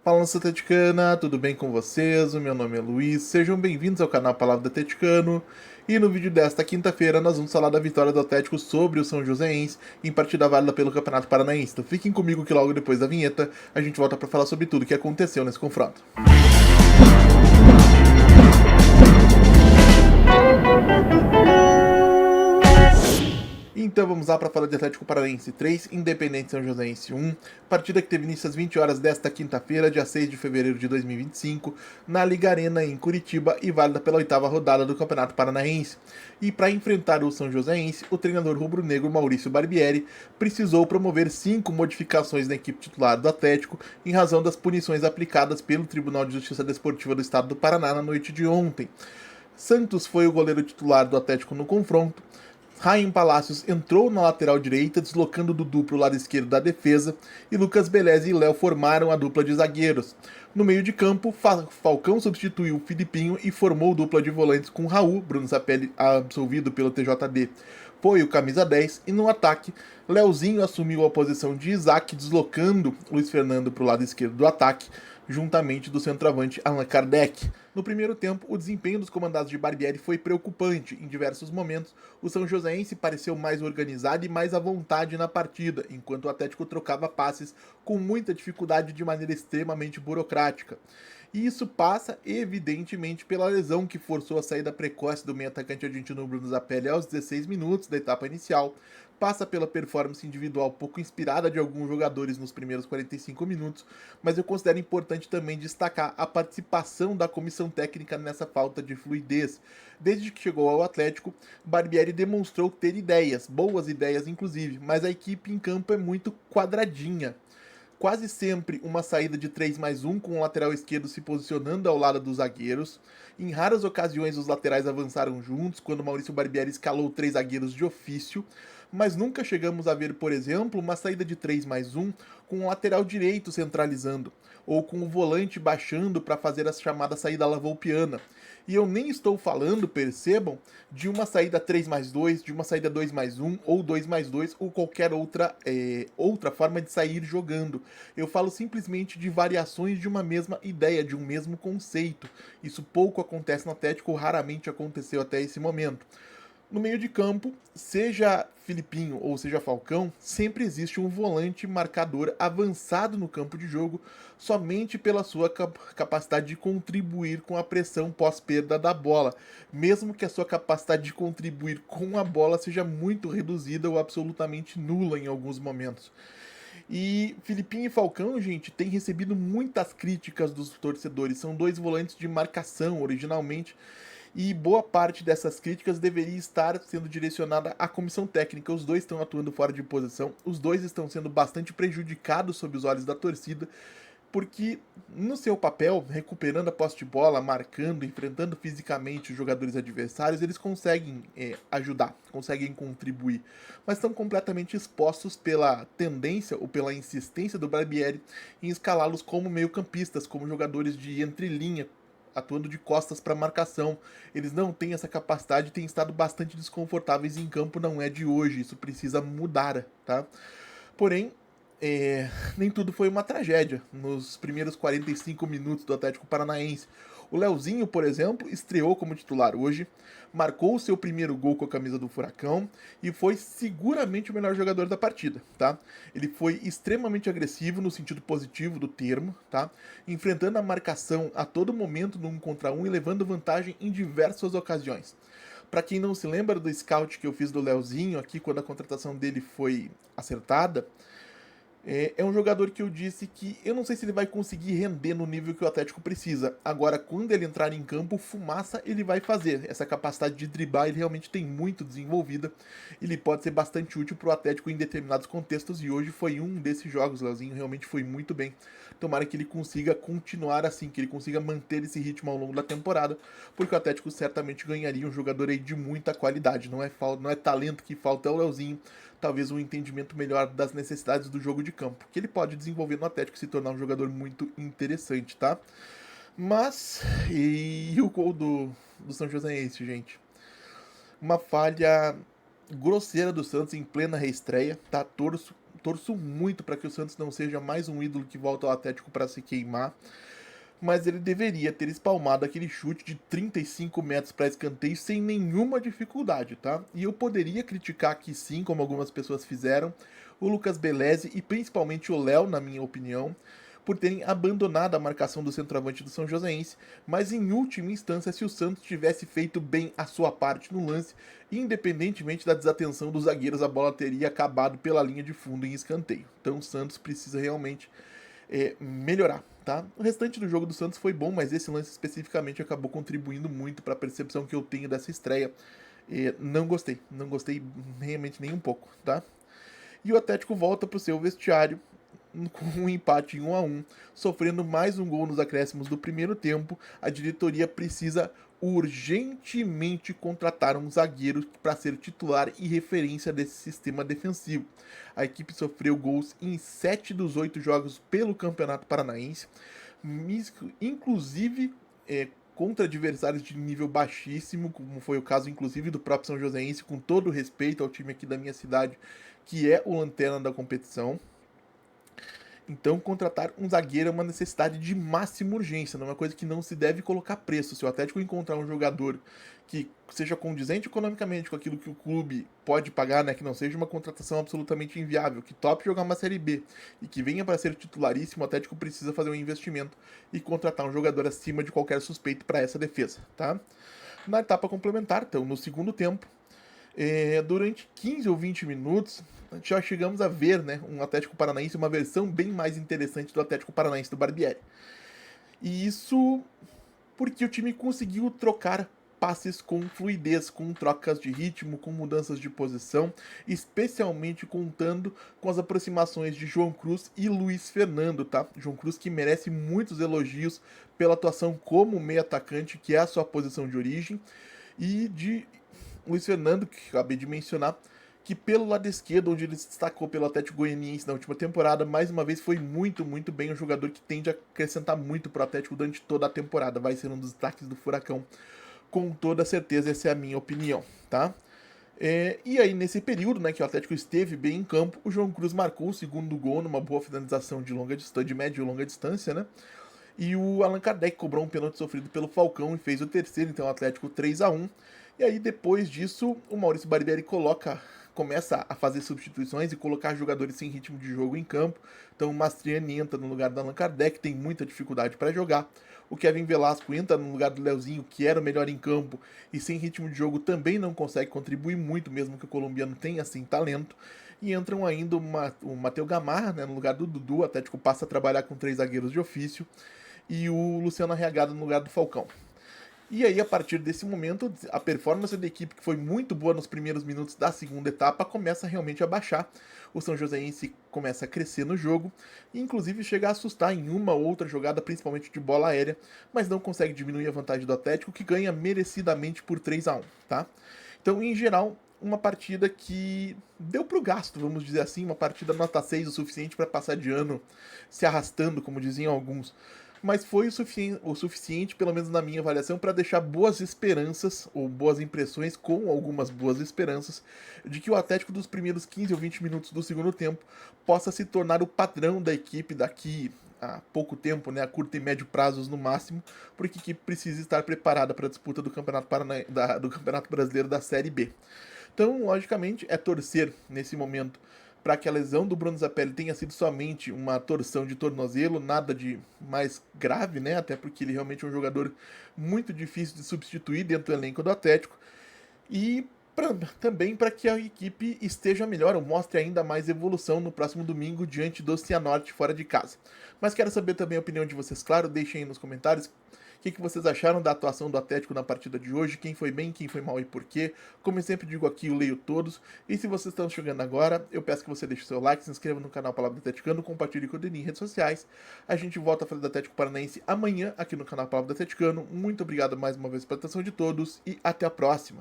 Fala, nação atleticana, tudo bem com vocês? O meu nome é Luiz, sejam bem-vindos ao canal Palavra do Atleticano. E no vídeo desta quinta-feira nós vamos falar da vitória do Atlético sobre o São Joséense em partida válida pelo Campeonato Paranaense. Então fiquem comigo que logo depois da vinheta a gente volta para falar sobre tudo o que aconteceu nesse confronto. Então vamos lá para falar de Atlético Paranaense 3, Independente São Joséense 1, partida que teve início às 20 horas desta quinta-feira, dia 6 de fevereiro de 2025, na Liga Arena em Curitiba e válida pela oitava rodada do Campeonato Paranaense. E para enfrentar o São Joséense, o treinador rubro-negro Maurício Barbieri precisou promover 5 modificações na equipe titular do Atlético em razão das punições aplicadas pelo Tribunal de Justiça Desportiva do Estado do Paraná na noite de ontem. Santos foi o goleiro titular do Atlético no confronto. Raim Palacios entrou na lateral direita, deslocando Dudu para o lado esquerdo da defesa, e Lucas Beleza e Léo formaram a dupla de zagueiros. No meio de campo, Falcão substituiu o Filipinho e formou dupla de volantes com Raul, Bruno Zapelli, absolvido pelo TJD, foi o camisa 10, e no ataque, Leozinho assumiu a posição de Isaac, deslocando Luiz Fernando para o lado esquerdo do ataque, juntamente do centroavante Allan Kardec. No primeiro tempo, o desempenho dos comandados de Barbieri foi preocupante. Em diversos momentos, o São Joséense pareceu mais organizado e mais à vontade na partida, enquanto o Atlético trocava passes com muita dificuldade de maneira extremamente burocrática. E isso passa, evidentemente, pela lesão que forçou a saída precoce do meio-atacante argentino Bruno Zapelli aos 16 minutos da etapa inicial, passa pela performance individual pouco inspirada de alguns jogadores nos primeiros 45 minutos, mas eu considero importante também destacar a participação da comissão técnica nessa falta de fluidez. Desde que chegou ao Atlético, Barbieri demonstrou ter ideias, boas ideias inclusive, mas a equipe em campo é muito quadradinha. Quase sempre uma saída de 3 mais 1 com o lateral esquerdo se posicionando ao lado dos zagueiros. Em raras ocasiões os laterais avançaram juntos, quando Maurício Barbieri escalou 3 zagueiros de ofício, mas nunca chegamos a ver, por exemplo, uma saída de 3 mais 1 com o lateral direito centralizando, ou com o volante baixando para fazer a chamada saída lavoupiana. E eu nem estou falando, percebam, de uma saída 3 mais 2, de uma saída 2 mais 1, ou 2 mais 2, ou qualquer outra forma de sair jogando. Eu falo simplesmente de variações de uma mesma ideia, de um mesmo conceito. Isso pouco acontece no Atlético, raramente aconteceu até esse momento. No meio de campo, seja Filipinho ou seja Falcão, sempre existe um volante marcador avançado no campo de jogo, somente pela sua capacidade de contribuir com a pressão pós-perda da bola, mesmo que a sua capacidade de contribuir com a bola seja muito reduzida ou absolutamente nula em alguns momentos. E Filipinho e Falcão, gente, têm recebido muitas críticas dos torcedores. São dois volantes de marcação originalmente, e boa parte dessas críticas deveria estar sendo direcionada à comissão técnica. Os dois estão atuando fora de posição, os dois estão sendo bastante prejudicados sob os olhos da torcida, porque no seu papel, recuperando a posse de bola, marcando, enfrentando fisicamente os jogadores adversários, eles conseguem ajudar, conseguem contribuir, mas estão completamente expostos pela tendência ou pela insistência do Barbieri em escalá-los como meio-campistas, como jogadores de entrelinha, atuando de costas para marcação. Eles não têm essa capacidade e têm estado bastante desconfortáveis em campo, não é de hoje, isso precisa mudar, tá? Porém, nem tudo foi uma tragédia nos primeiros 45 minutos do Atlético Paranaense. O Leozinho, por exemplo, estreou como titular hoje, marcou o seu primeiro gol com a camisa do Furacão e foi seguramente o melhor jogador da partida, tá? Ele foi extremamente agressivo no sentido positivo do termo, tá? Enfrentando a marcação a todo momento no 1 contra 1 e levando vantagem em diversas ocasiões. Para quem não se lembra do scout que eu fiz do Leozinho aqui quando a contratação dele foi acertada, é um jogador que eu disse que eu não sei se ele vai conseguir render no nível que o Atlético precisa. Agora, quando ele entrar em campo, fumaça ele vai fazer. Essa capacidade de driblar ele realmente tem muito desenvolvida. Ele pode ser bastante útil para o Atlético em determinados contextos e hoje foi um desses jogos. O Leozinho realmente foi muito bem. Tomara que ele consiga continuar assim, que ele consiga manter esse ritmo ao longo da temporada, porque o Atlético certamente ganharia um jogador aí de muita qualidade. Não é talento que falta, é o Leozinho, talvez um entendimento melhor das necessidades do jogo de campo, que ele pode desenvolver no Atlético e se tornar um jogador muito interessante, tá? Mas, e o gol do São Joséense, gente? Uma falha grosseira do Santos em plena reestreia, tá? torço muito para que o Santos não seja mais um ídolo que volta ao Atlético para se queimar, mas ele deveria ter espalmado aquele chute de 35 metros para escanteio sem nenhuma dificuldade, tá? E eu poderia criticar aqui sim, como algumas pessoas fizeram, o Lucas Beleze e principalmente o Léo, na minha opinião, por terem abandonado a marcação do centroavante do São Joséense, mas em última instância, se o Santos tivesse feito bem a sua parte no lance, independentemente da desatenção dos zagueiros, a bola teria acabado pela linha de fundo em escanteio. Então o Santos precisa realmente melhorar, tá? O restante do jogo do Santos foi bom, mas esse lance especificamente acabou contribuindo muito para a percepção que eu tenho dessa estreia. Não gostei realmente nem um pouco, tá? E o Atlético volta para o seu vestiário com um empate em 1-1, sofrendo mais um gol nos acréscimos do primeiro tempo. A diretoria precisa urgentemente contratar um zagueiro para ser titular e referência desse sistema defensivo. A equipe sofreu gols em 7 dos 8 jogos pelo Campeonato Paranaense, inclusive contra adversários de nível baixíssimo, como foi o caso inclusive do próprio São Joséense, com todo o respeito ao time aqui da minha cidade, que é o lanterna da competição. Então, contratar um zagueiro é uma necessidade de máxima urgência, não é uma coisa que não se deve colocar preço. Se o Atlético encontrar um jogador que seja condizente economicamente com aquilo que o clube pode pagar, né, que não seja uma contratação absolutamente inviável, que tope jogar uma Série B e que venha para ser titularíssimo, o Atlético precisa fazer um investimento e contratar um jogador acima de qualquer suspeito para essa defesa, tá? Na etapa complementar, então, no segundo tempo, durante 15 ou 20 minutos, já chegamos a ver, né, um Atlético Paranaense, uma versão bem mais interessante do Atlético Paranaense do Barbieri. E isso porque o time conseguiu trocar passes com fluidez, com trocas de ritmo, com mudanças de posição, especialmente contando com as aproximações de João Cruz e Luiz Fernando, tá? João Cruz que merece muitos elogios pela atuação como meio atacante, que é a sua posição de origem, e de Luiz Fernando, que acabei de mencionar, que pelo lado esquerdo, onde ele se destacou pelo Atlético Goianiense na última temporada, mais uma vez foi muito, muito bem um jogador que tende a acrescentar muito para o Atlético durante toda a temporada. Vai ser um dos destaques do Furacão, com toda certeza, essa é a minha opinião, tá? E aí, nesse período, né, que o Atlético esteve bem em campo, o João Cruz marcou o segundo gol numa boa finalização de longa distância, de média e longa distância, né? E o Allan Kardec cobrou um pênalti sofrido pelo Falcão e fez o terceiro, então o Atlético 3-1. E aí depois disso, o Maurício Barbieri começa a fazer substituições e colocar jogadores sem ritmo de jogo em campo. Então o Mastriani entra no lugar do Allan Kardec, tem muita dificuldade para jogar. O Kevin Velasco entra no lugar do Leozinho, que era o melhor em campo e sem ritmo de jogo também não consegue contribuir muito, mesmo que o colombiano tenha assim talento. E entram ainda o Matheus Gamarra, né, no lugar do Dudu. O Atlético passa a trabalhar com 3 zagueiros de ofício e o Luciano Arriagada no lugar do Falcão. E aí, a partir desse momento, a performance da equipe, que foi muito boa nos primeiros minutos da segunda etapa, começa realmente a baixar. O São Joséense começa a crescer no jogo, e inclusive chega a assustar em uma ou outra jogada, principalmente de bola aérea, mas não consegue diminuir a vantagem do Atlético, que ganha merecidamente por 3-1, tá? Então, em geral, uma partida que deu pro gasto, vamos dizer assim, uma partida nota 6 o suficiente para passar de ano se arrastando, como diziam alguns, mas foi o suficiente, pelo menos na minha avaliação, para deixar boas esperanças, ou boas impressões, com algumas boas esperanças, de que o Atlético dos primeiros 15 ou 20 minutos do segundo tempo possa se tornar o padrão da equipe daqui a pouco tempo, né, a curto e médio prazos no máximo, porque a equipe precisa estar preparada para a disputa do do Campeonato Brasileiro da Série B. Então, logicamente, é torcer nesse momento para que a lesão do Bruno Zapelli tenha sido somente uma torção de tornozelo, nada de mais grave, né? Até porque ele realmente é um jogador muito difícil de substituir dentro do elenco do Atlético. E também para que a equipe esteja melhor ou mostre ainda mais evolução no próximo domingo diante do Cianorte fora de casa. Mas quero saber também a opinião de vocês, claro, deixem aí nos comentários o que vocês acharam da atuação do Atlético na partida de hoje, quem foi bem, quem foi mal e por quê. Como eu sempre digo aqui, eu leio todos. E se vocês estão chegando agora, eu peço que você deixe seu like, se inscreva no canal Palavra do Atleticano, compartilhe com o Denis em redes sociais. A gente volta a falar do Atlético Paranaense amanhã aqui no canal Palavra do Atleticano. Muito obrigado mais uma vez pela atenção de todos e até a próxima.